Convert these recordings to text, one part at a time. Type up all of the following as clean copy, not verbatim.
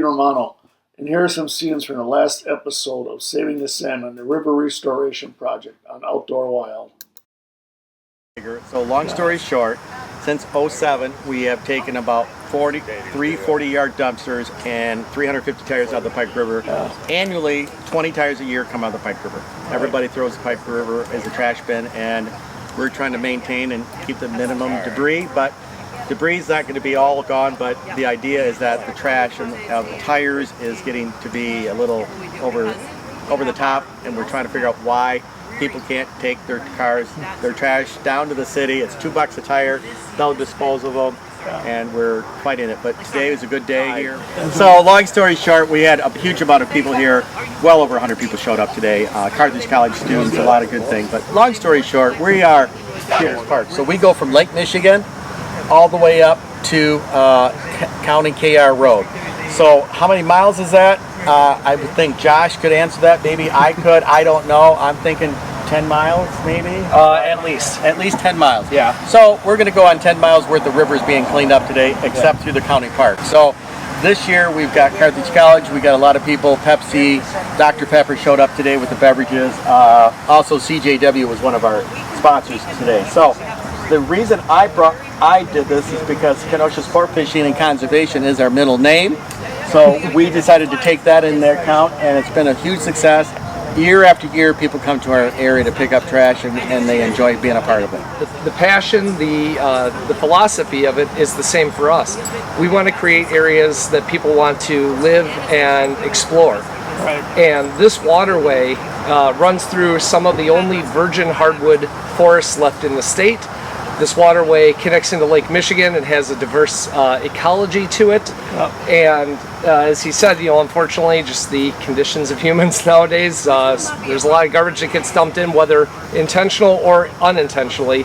Romano, and here are some scenes from the last episode of Saving the Salmon, the River Restoration Project on Outdoor Wild. So long story short, since '07 we have taken about 40-yard dumpsters and 350 tires out of the Pike River. Annually, 20 tires a year come out of the Pike River. Everybody throws the Pike River as a trash bin, and we're trying to maintain and keep the minimum debris, but debris is not going to be all gone, but the idea is that the trash of the tires is getting to be a little over the top, and we're trying to figure out why people can't take their trash down to the city. It's $2 a tire, they'll dispose of them, and we're fighting it. But today was a good day here. So long story short, we had a huge amount of people here. Well over 100 people showed up today. Carthage College students, a lot of good things. But long story short, we are here at Park. So we go from Lake Michigan all the way up to County KR Road. So how many miles is that? I would think Josh could answer that. Maybe I could. I don't know. I'm thinking 10 miles, maybe? At least. At least 10 miles. Yeah. So we're going to go on 10 miles worth of rivers being cleaned up today, except through the county park. So this year we've got Carthage College. We got a lot of people. Pepsi, Dr. Pepper showed up today with the beverages. Also CJW was one of our sponsors today. So the reason I did this is because Kenosha Sport Fishing and Conservation is our middle name. So we decided to take that in their account, and it's been a huge success. Year after year, people come to our area to pick up trash, and they enjoy being a part of it. The passion, the philosophy of it is the same for us. We want to create areas that people want to live and explore. Right. And this waterway runs through some of the only virgin hardwood forests left in the state. This waterway connects into Lake Michigan. It has a diverse ecology to it. Yep. And as he said, unfortunately, just the conditions of humans nowadays, there's a lot of garbage that gets dumped in, whether intentional or unintentionally.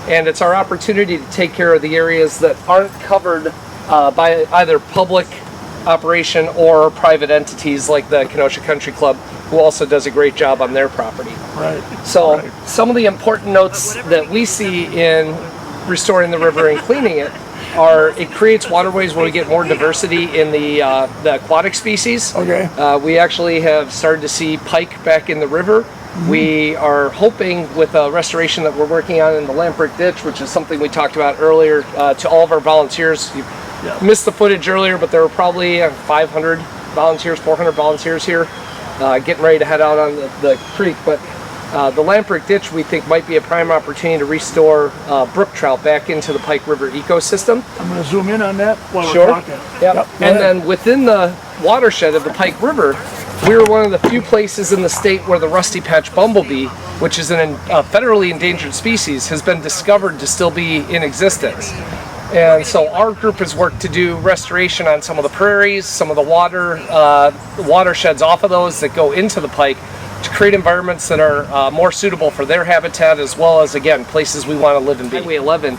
And it's our opportunity to take care of the areas that aren't covered by either public operation or private entities like the Kenosha Country Club, who also does a great job on their property. Right. So some of the important notes that we see in restoring the river and cleaning it are it creates waterways where we get more diversity in the aquatic species. Okay. We actually have started to see pike back in the river. Mm-hmm. We are hoping with a restoration that we're working on in the Lamprecht Ditch, which is something we talked about earlier, to all of our volunteers. You missed the footage earlier, but there were probably 500 volunteers, 400 volunteers here getting ready to head out on the creek. But the Lamprecht Ditch, we think, might be a prime opportunity to restore brook trout back into the Pike River ecosystem. I'm going to zoom in on that while we're talking. Yep. And then within the watershed of the Pike River, we're one of the few places in the state where the rusty patch bumblebee, which is a federally endangered species, has been discovered to still be in existence. And so our group has worked to do restoration on some of the prairies, some of the watersheds off of those that go into the pike, to create environments that are more suitable for their habitat, as well as, again, places we want to live and be. Highway 11,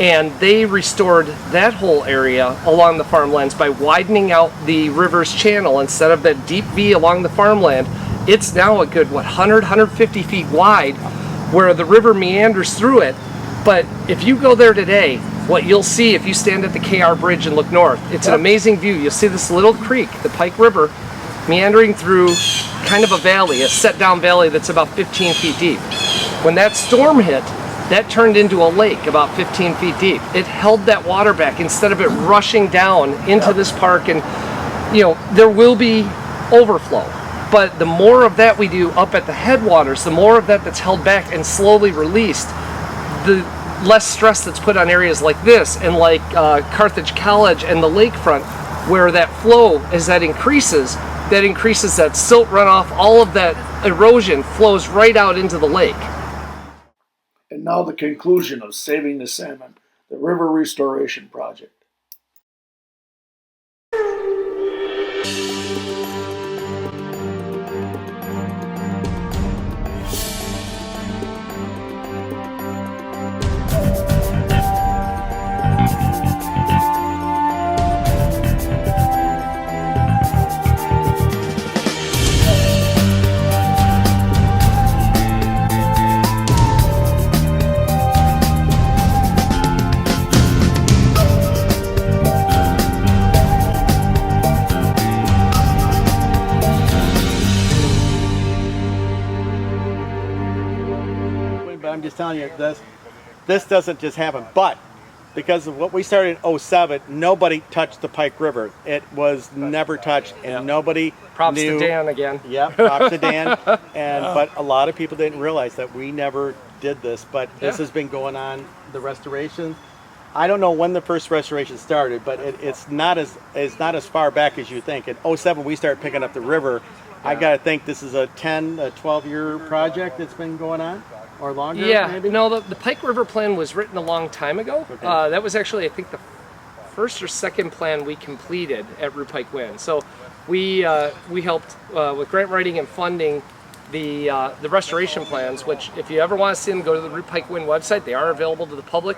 and they restored that whole area along the farmlands by widening out the river's channel. Instead of that deep V along the farmland, it's now a good 150 feet wide, where the river meanders through it. But if you go there today, what you'll see if you stand at the KR Bridge and look north, it's an amazing view. You'll see this little creek, the Pike River, meandering through kind of a valley, a set down valley that's about 15 feet deep. When that storm hit, that turned into a lake about 15 feet deep. It held that water back instead of it rushing down into this park. And there will be overflow, but the more of that we do up at the headwaters, the more of that that's held back and slowly released, the less stress that's put on areas like this and like Carthage College and the lakefront, where that flow, as that increases that silt runoff, all of that erosion flows right out into the lake. And now the conclusion of Saving the Salmon, the River Restoration Project. I'm just telling you, this doesn't just happen. But because of what we started in '07, nobody touched the Pike River. It was never touched, and nobody Props knew. to Dan again. Yeah, props to Dan. But a lot of people didn't realize that we never did this. But this has been going on, the restoration. I don't know when the first restoration started, but it's not as far back as you think. In '07, we started picking up the river. I got to think this is a 12-year project that's been going on, or longer, maybe? No, the Pike River plan was written a long time ago. Okay. That was actually, I think, the first or second plan we completed at Root Pike Wind. So we helped with grant writing and funding the restoration plans, which if you ever want to see them, go to the Root Pike Wind website. They are available to the public.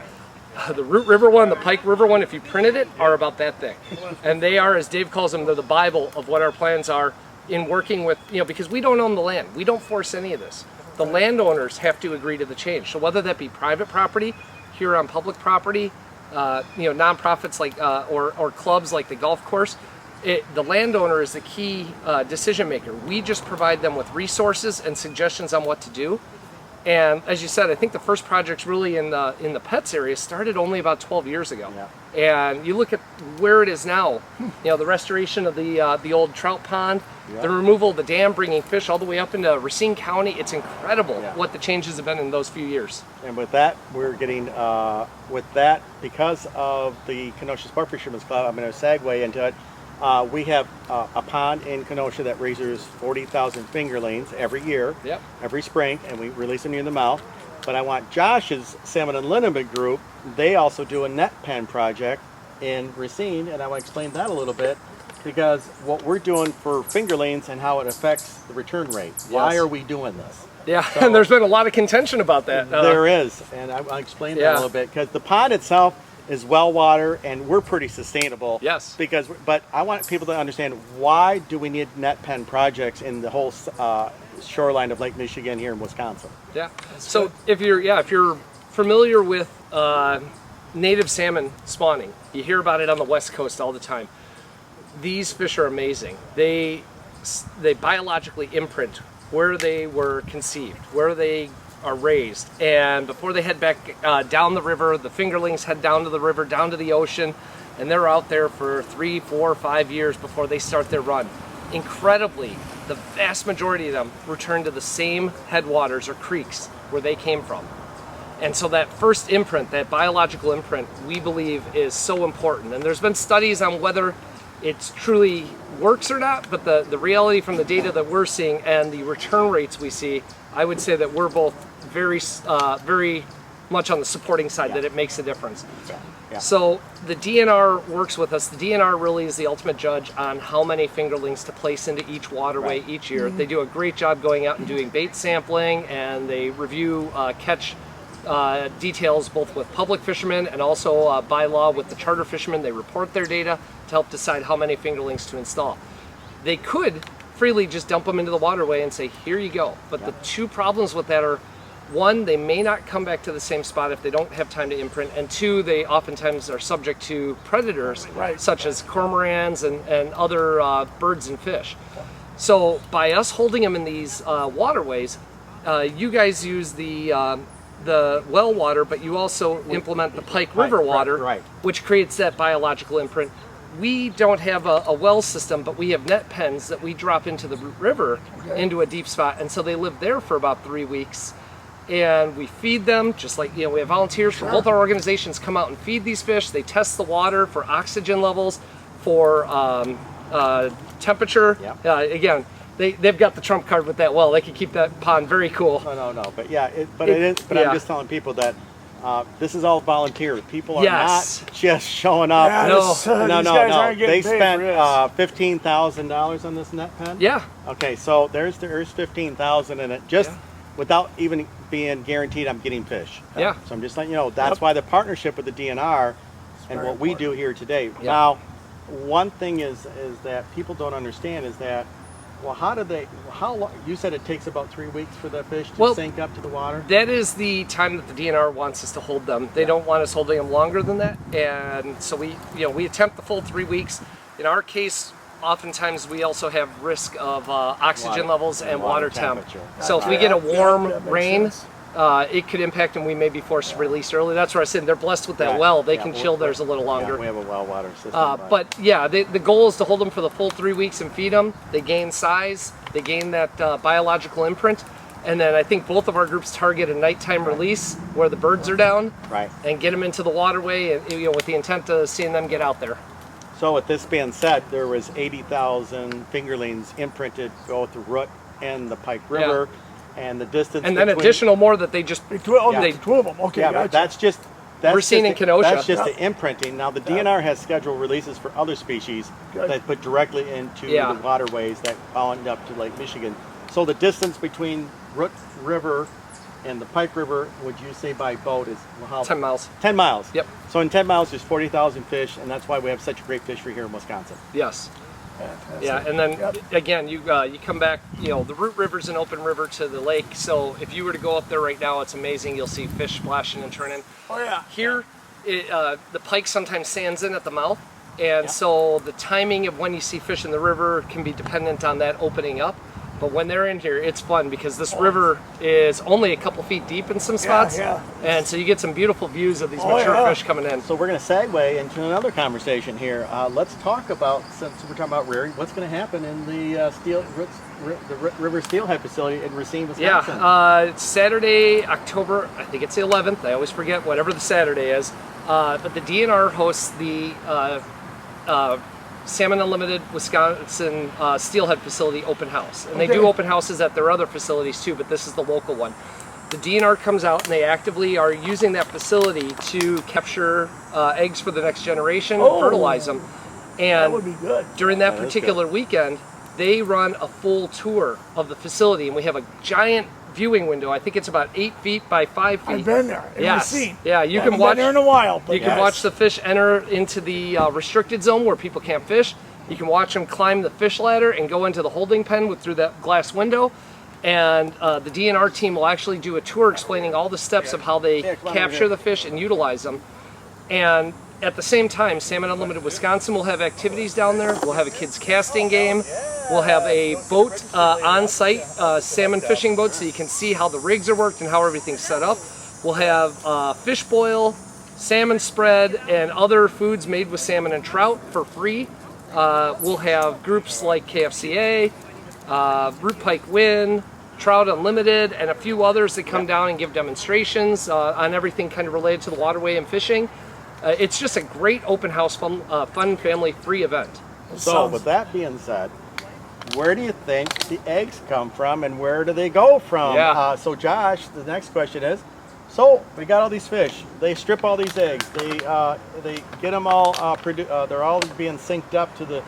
The Root River one, the Pike River one, if you printed it, are about that thick. And they are, as Dave calls them, they're the Bible of what our plans are in working with, because we don't own the land. We don't force any of this. The landowners have to agree to the change. So whether that be private property, here on public property, nonprofits like, or clubs like the golf course, the landowner is the key decision maker. We just provide them with resources and suggestions on what to do. And as you said, I think the first projects really in the pets area started only about 12 years ago. Yeah. And you look at where it is now, the restoration of the old trout pond, the removal of the dam, bringing fish all the way up into Racine County. It's incredible what the changes have been in those few years. And with that, we're getting, because of the Kenosha Sport Fishermen's Club, I'm going to segue into it. We have a pond in Kenosha that raises 40,000 fingerlings every year, every spring, and we release them near the mouth. But I want Josh's Salmon and Liniment group, they also do a net pen project in Racine, and I want to explain that a little bit, because what we're doing for fingerlings and how it affects the return rate. Why are we doing this? Yeah, so, and there's been a lot of contention about that. There is, and I'll explain that a little bit, because the pond itself is well water, and we're pretty sustainable. Yes. But I want people to understand, why do we need net pen projects in the whole shoreline of Lake Michigan here in Wisconsin? Yeah. So if you're familiar with native salmon spawning, you hear about it on the West Coast all the time. These fish are amazing. They biologically imprint where they were conceived, where they are raised, and before they head back down the river, the fingerlings head down to the river, down to the ocean, and they're out there for 3, 4, 5 years before they start their run. Incredibly, the vast majority of them return to the same headwaters or creeks where they came from. And so that first imprint, that biological imprint, we believe is so important. And there's been studies on whether it truly works or not, but the reality from the data that we're seeing and the return rates we see, I would say that we're both very much on the supporting side, that it makes a difference. So the DNR works with us. The DNR really is the ultimate judge on how many fingerlings to place into each waterway each year. They do a great job going out and doing bait sampling, and they review catch details both with public fishermen and also by law with the charter fishermen. They report their data to help decide how many fingerlings to install. They could freely just dump them into the waterway and say, here you go. But the two problems with that are, one, they may not come back to the same spot if they don't have time to imprint, and two, they oftentimes are subject to predators such as cormorants and other birds and fish. So by us holding them in these waterways, you guys use the well water, but you also implement the Pike River water, which creates that biological imprint. We don't have a well system, but we have net pens that we drop into the river, into a deep spot, and so they live there for about 3 weeks. And we feed them, just like, we have volunteers from both our organizations come out and feed these fish. They test the water for oxygen levels, for temperature. Again, they've got the trump card with that well. They can keep that pond very cool. No. But I'm just telling people that this is all volunteers. People are not just showing up. No. They spent $15,000 on this net pen. Okay, so there's $15,000 in it, just without even being guaranteed I'm getting fish. So I'm just letting you know, that's why the partnership with the DNR and what we do here today. Now, one thing is that people don't understand is that, well, how long, you said it takes about 3 weeks for the fish to sink up to the water? That is the time that the DNR wants us to hold them. They don't want us holding them longer than that. And so we attempt the full 3 weeks. In our case, oftentimes we also have risk of oxygen levels and water temp. So if we get a warm rain, it could impact them. We may be forced to release early. That's where I said they're blessed with that Right. well. They Yeah, can chill theirs a little longer. Yeah, we have a well water system. But yeah, the goal is to hold them for the full 3 weeks and feed them. They gain size, they gain that biological imprint, and then I think both of our groups target a nighttime release where the birds are down, Right. and get them into the waterway, and with the intent of seeing them get out there. So with this being said, there was 80,000 fingerlings imprinted both the Root and the Pike River, and the distance. And then between, additional more that they just The they 12 of them. Okay, Yeah, gotcha. but that's just. Racine and Kenosha. That's just the imprinting. Now the DNR has scheduled releases for other species Good. that put directly into Yeah. the waterways that end up to Lake Michigan. So the distance between Root River and the Pike River, would you say by boat is how? 10 miles. 10 miles. Yep. So in 10 miles, there's 40,000 fish, and that's why we have such a great fishery here in Wisconsin. Yes. Fantastic. Yeah, and then Yep. again, you come back. The Root River's an open river to the lake, so if you were to go up there right now, it's amazing. You'll see fish splashing and turning. Oh, yeah. Here, the pike sometimes sands in at the mouth, and so the timing of when you see fish in the river can be dependent on that opening up. But when they're in here, it's fun because this river is only a couple feet deep in some spots, yeah. and so you get some beautiful views of these Oh, mature yeah. fish coming in. So we're going to segue into another conversation here. Let's talk about, since we're talking about rearing, what's going to happen in the River Steelhead facility in Racine, Wisconsin. Yeah, it's Saturday, October, I think it's the 11th. I always forget whatever the Saturday is. But the DNR hosts the Salmon Unlimited Wisconsin Steelhead Facility open house. And they do open houses at their other facilities too, but this is the local one. The DNR comes out and they actively are using that facility to capture eggs for the next generation, and fertilize them. And That would be good. during that That is particular weekend, they run a full tour of the facility, and we have a giant viewing window. I think it's about 8 feet by 5 feet. I've been there. In Yes. Racine. Yeah, you Haven't can watch. been there in a while. But You can yes. watch the fish enter into the restricted zone where people can't fish. You can watch them climb the fish ladder and go into the holding pen through that glass window. And the DNR team will actually do a tour explaining all the steps of how they Yeah, come on over capture here. the fish and utilize them. And at the same time, Salmon Unlimited Wisconsin will have activities down there. We'll have a kids casting game. We'll have a boat on-site, salmon fishing boat, so you can see how the rigs are worked and how everything's set up. We'll have fish boil, salmon spread, and other foods made with salmon and trout for free. We'll have groups like KFCA, Root Pike Win, Trout Unlimited, and a few others that come down and give demonstrations on everything kind of related to the waterway and fishing. It's just a great open house, fun family free event. So with that being said, where do you think the eggs come from and where do they go from? Yeah. So Josh, the next question is, so we got all these fish. They strip all these eggs. They get them all. They're all being synced up to the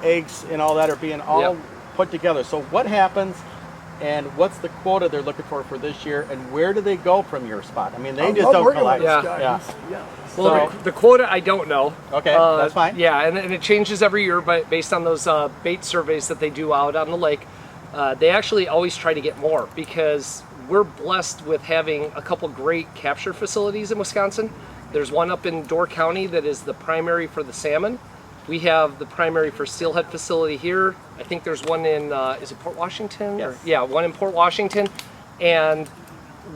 eggs and all that are being all put together. So what happens, and what's the quota they're looking for this year, and where do they go from your spot? I mean, they just don't collect. Yeah. Yeah. Well, the quota I don't know. Okay, that's fine. Yeah, and it changes every year, but based on those bait surveys that they do out on the lake, they actually always try to get more because we're blessed with having a couple great capture facilities in Wisconsin. There's one up in Door County that is the primary for the salmon. We have the primary for steelhead facility here. I think there's one in, is it Port Washington? Yes. Yeah, one in Port Washington. And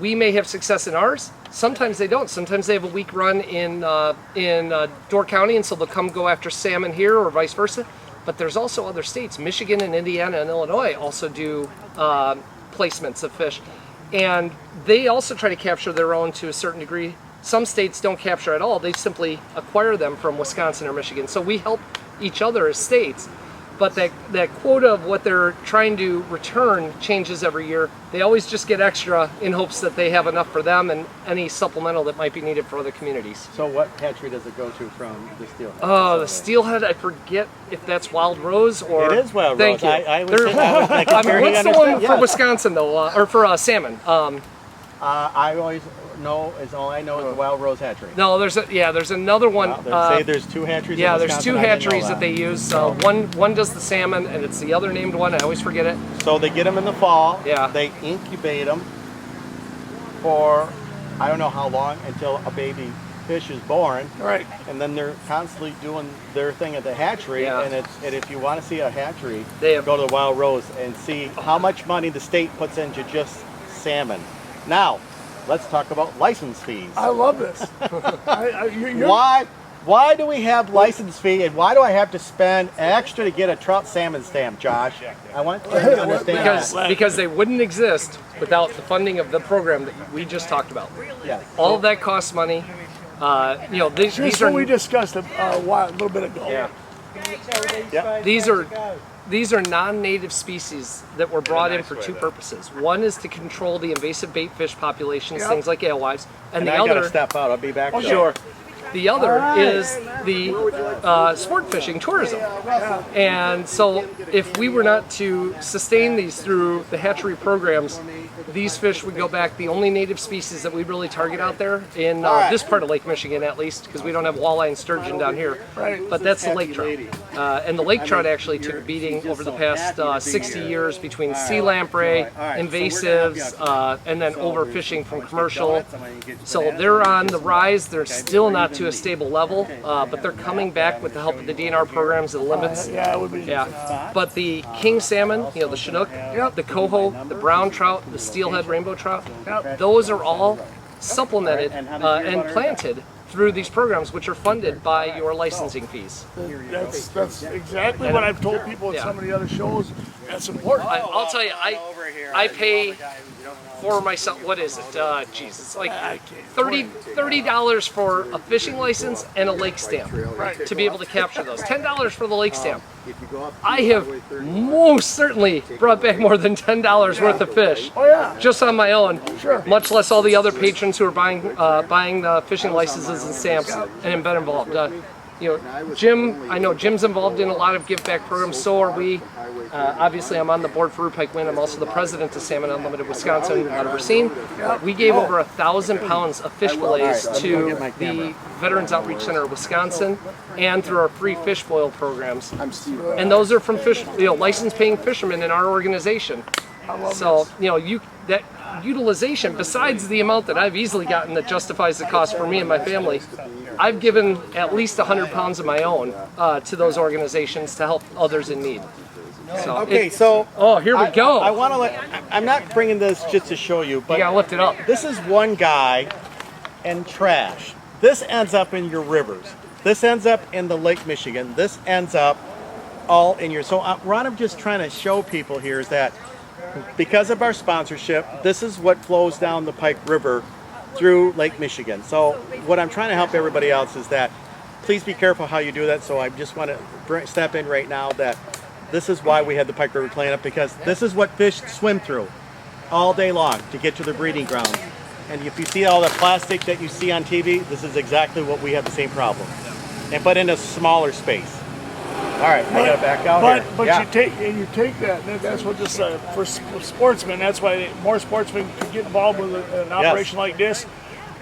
we may have success in ours. Sometimes they don't. Sometimes they have a weak run in Door County, and so they'll come go after salmon here or vice versa. But there's also other states. Michigan and Indiana and Illinois also do placements of fish. And they also try to capture their own to a certain degree. Some states don't capture at all. They simply acquire them from Wisconsin or Michigan. So we help each other as states. But that quota of what they're trying to return changes every year. They always just get extra in hopes that they have enough for them and any supplemental that might be needed for other communities. So what hatchery does it go to from the steelhead? Oh, the steelhead, I forget if that's Wild Rose or... It is Wild Thank Rose. you. I was like, I mean, what's the one for yes. Wisconsin, though? Or for salmon? I always know, all I know is the Wild Rose hatchery. No, there's another one. Well, say there's two hatcheries Yeah, in there's Wisconsin. two I didn't know hatcheries that they use. One does the salmon, and it's the other named one. I always forget it. So they get them in the fall. Yeah. They incubate them for I don't know how long until a baby fish is born. Right. And then they're constantly doing their thing at the hatchery. Yeah. And if you want to see a hatchery, They have- go to Wild Rose and see how much money the state puts into just salmon. Now, let's talk about license fees. I love this. Why do we have license fee, and why do I have to spend extra to get a trout salmon stamp, Josh? I want you to understand because they wouldn't exist without the funding of the program that we just talked about. Yeah. All of that costs money. You know, these are we discussed a little bit ago. Yeah. These are non-native species that were brought in for two purposes. One is to control the invasive bait fish populations, things like alewives, and the I other. gotta step out. I'll be back. Sure. The other is the sport fishing tourism. And so if we were not to sustain these through the hatchery programs, these fish would go back. The only native species that we really target out there in this part of Lake Michigan, at least, because we don't have walleye and sturgeon down here, but that's the lake trout. And the lake trout actually took a beating over the past 60 years between sea lamprey, invasives, and then overfishing from commercial. So they're on the rise. They're still not to a stable level, but they're coming back with the help of the DNR programs and limits. It would be. Yeah, but the king salmon, you know, the Chinook, the coho, the brown trout, the steelhead rainbow trout, those are all supplemented and planted through these programs, which are funded by your licensing fees. That's exactly what I've told people at some of the other shows. That's important. I'll tell you, I pay for myself. What is it? Geez, it's like $30 for a fishing license and a lake stamp to be able to capture those. $10 for the lake stamp. I have most certainly brought back more than $10 worth of fish just on my own. Much less all the other patrons who are buying the fishing licenses and stamps and have been involved. You know, Jim, I know Jim's involved in a lot of give back programs, so are we. Obviously, I'm on the board for Rupike Wind. I'm also the president of Salmon Unlimited Wisconsin out of Racine. We gave over 1,000 pounds of fish fillets to the Veterans Outreach Center of Wisconsin and through our free fish boil programs. And those are from licensed paying fishermen in our organization. So, that utilization, besides the amount that I've easily gotten that justifies the cost for me and my family, I've given at least 100 pounds of my own to those organizations to help others in need. So here we go. I want to I'm not bringing this just to show you, but you gotta lift it up. This is one guy and trash. This ends up in your rivers. This ends up in the Lake Michigan. This ends up all in your. So what I'm just trying to show people here is that because of our sponsorship, this is what flows down the Pike River through Lake Michigan. So what I'm trying to help everybody else is that please be careful how you do that. So I just want to step in right now that this is why we had the Pike River cleanup, because this is what fish swim through all day long to get to their breeding grounds. And if you see all the plastic that you see on TV, this is exactly what we have the same problem, but in a smaller space. All right, I gotta back out here. But you take that. That's what this for sportsmen. That's why more sportsmen could get involved with an operation like this.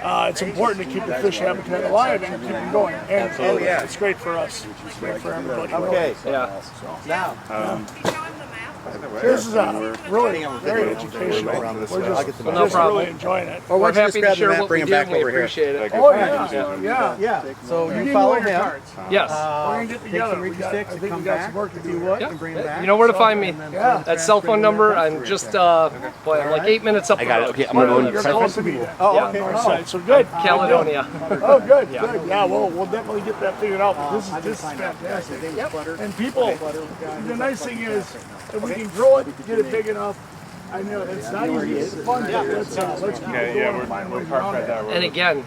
It's important to keep the fish habitat alive and keep them going. And it's great for us. It's great for everybody. Okay. Yeah. So now. This is really very educational. We're just really enjoying it. We're happy to share what we do, and we appreciate it. Oh, yeah. So you follow him. Yes. We're going to get together. I think we got some work to do. And bring him back. You know where to find me. Yeah. That cell phone number, I'm just, I'm like 8 minutes up the road. Okay, I'm going to You're close to me. Oh, okay. North side. So good. Caledonia. Oh, good. Yeah, we'll definitely get that figured out. This is fantastic. And people, the nice thing is, if we can grow it, get it big enough, I know it's not easy. It's fun. Let's keep it going and find ways around it. And again,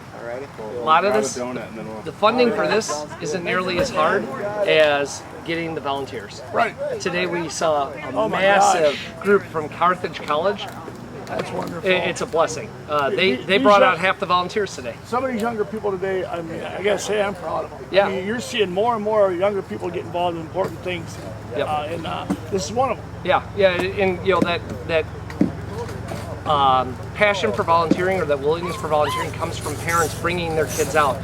a lot of this, the funding for this isn't nearly as hard as getting the volunteers. Right. Today we saw a massive group from Carthage College. That's wonderful. It's a blessing. They brought out half the volunteers today. Some of these younger people today, I mean, I gotta say, I'm proud of them. Yeah. I mean, you're seeing more and more younger people get involved in important things. Yep. And this is one of them. Yeah, and that passion for volunteering, or that willingness for volunteering, comes from parents bringing their kids out.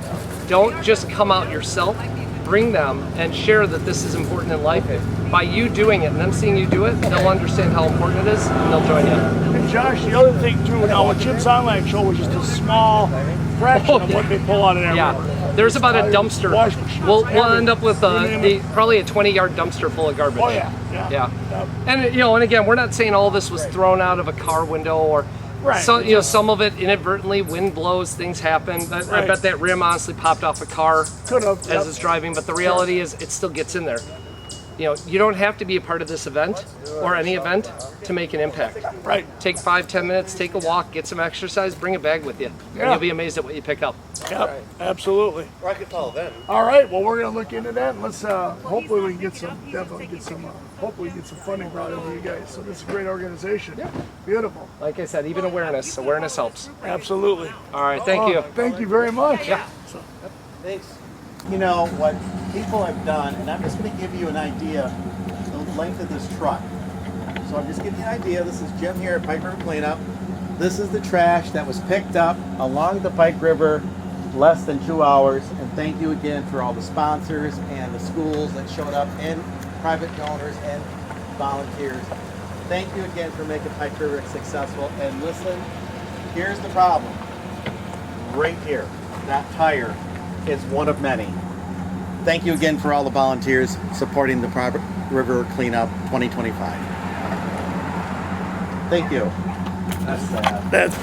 Don't just come out yourself. Bring them and share that this is important in life. By you doing it and them seeing you do it, they'll understand how important it is and they'll join you. And Josh, the other thing too, now with Jim's online show was just a small fraction of what they pull out of there. Yeah, there's about a dumpster. We'll end up with probably a 20-yard dumpster full of garbage. Oh yeah. And and again, we're not saying all this was thrown out of a car window, or Right. So some of it inadvertently, wind blows, things happen. I bet that rim honestly popped off a car Could have. as it's driving, but the reality is it still gets in there. You don't have to be a part of this event or any event to make an impact. Right. Take 5-10 minutes, take a walk, get some exercise, bring a bag with you. Yeah. And you'll be amazed at what you pick up. Yep, absolutely. Or I could follow them. All right, well, we're going to look into that. And let's hopefully we can get some, hopefully get some funding brought in for you guys. So this is a great organization. Yeah. Beautiful. Like I said, even awareness helps. Absolutely. All right, thank you. Thank you very much. Yeah. Thanks. You know what people have done, and I'm just going to give you an idea the length of this truck. So I'm just giving you an idea. This is Jim here at Pike River Cleanup. This is the trash that was picked up along the Pike River less than 2 hours. And thank you again for all the sponsors and the schools that showed up, and private donors and volunteers. Thank you again for making Pike River successful. And listen, here's the problem. Right here, that tire is one of many. Thank you again for all the volunteers supporting the Pike River Cleanup 2025. Thank you. That's sad.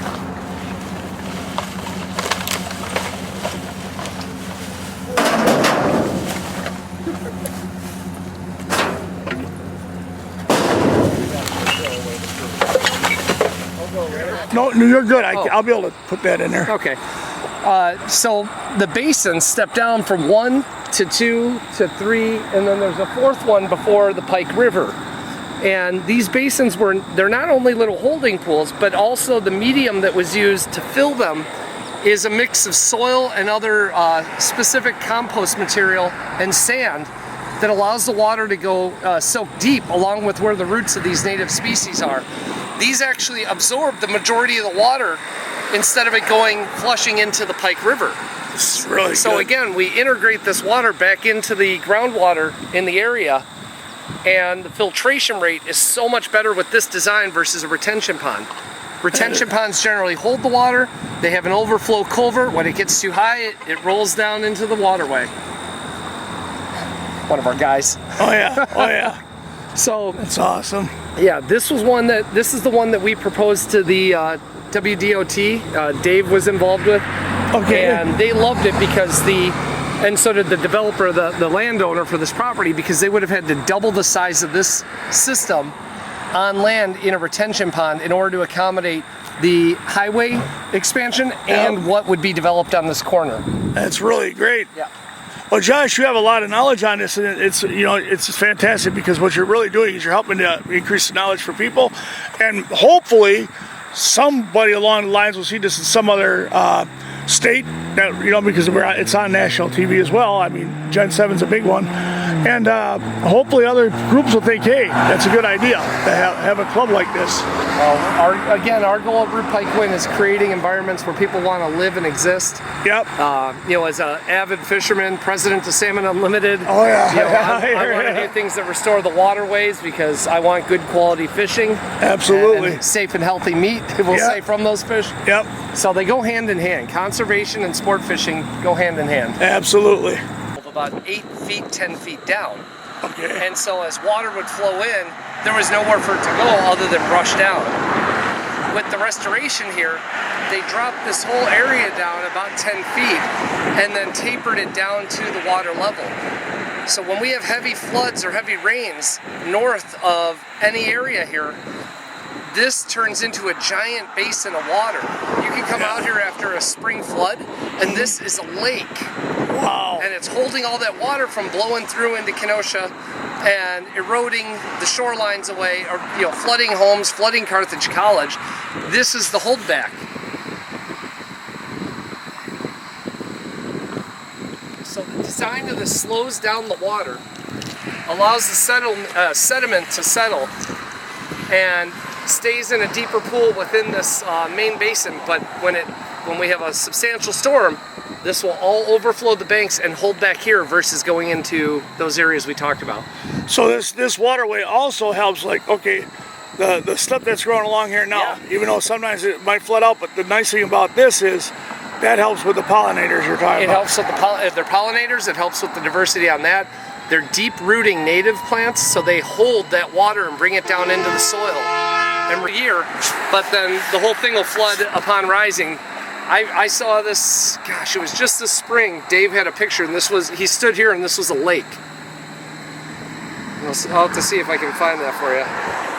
No, you're good. I'll be able to put that in there. Okay. So the basins step down from 1 to 2 to 3, and then there's a fourth one before the Pike River. And these basins they're not only little holding pools, but also the medium that was used to fill them is a mix of soil and other specific compost material and sand that allows the water to go soak deep along with where the roots of these native species are. These actually absorb the majority of the water instead of it going flushing into the Pike River. It's really So good. again, we integrate this water back into the groundwater in the area, and the filtration rate is so much better with this design versus a retention pond. Retention ponds generally hold the water. They have an overflow culvert. When it gets too high, it rolls down into the waterway. One of our guys. Oh yeah, oh yeah. So That's awesome. yeah, this is the one that we proposed to the WDOT. Dave was involved with. Okay. And they loved it because and so did the developer, the landowner for this property, because they would have had to double the size of this system on land in a retention pond in order to accommodate the highway expansion and what would be developed on this corner. That's really great. Yeah. Well, Josh, you have a lot of knowledge on this, and it's fantastic, because what you're really doing is you're helping to increase the knowledge for people, and hopefully somebody along the lines will see this in some other state, that because it's on national TV as well. I mean, Gen 7's a big one, and hopefully other groups will think, hey, that's a good idea to have a club like this. Our goal at Root Pike Win is creating environments where people want to live and exist. Yep. As an avid fisherman, president of Salmon Unlimited. Oh yeah. I want to do things that restore the waterways because I want good quality fishing. Absolutely. And safe and healthy meat, we'll say, from those fish. Yep. So they go hand in hand. Conservation and sport fishing go hand in hand. Absolutely. About 8 feet, 10 feet down. Okay. And so as water would flow in, there was nowhere for it to go other than rush down. With the restoration here, they dropped this whole area down about 10 feet and then tapered it down to the water level. So when we have heavy floods or heavy rains north of any area here, this turns into a giant basin of water. You can come out here after a spring flood, and this is a lake. Wow. And it's holding all that water from blowing through into Kenosha and eroding the shorelines away, or flooding homes, flooding Carthage College. This is the holdback. So the design of this slows down the water, allows the sediment to settle, and stays in a deeper pool within this main basin. But when we have a substantial storm, this will all overflow the banks and hold back here versus going into those areas we talked about. So this waterway also helps, like, okay, the stuff that's growing along here now, even though sometimes it might flood out, but the nice thing about this is that helps with the pollinators you're talking about. It helps with if they're pollinators, it helps with the diversity on that. They're deep rooting native plants, so they hold that water and bring it down into the soil. every year, but then the whole thing will flood upon rising. I saw this, gosh, it was just this spring. Dave had a picture, and he stood here, and this was a lake. I'll have to see if I can find that for you.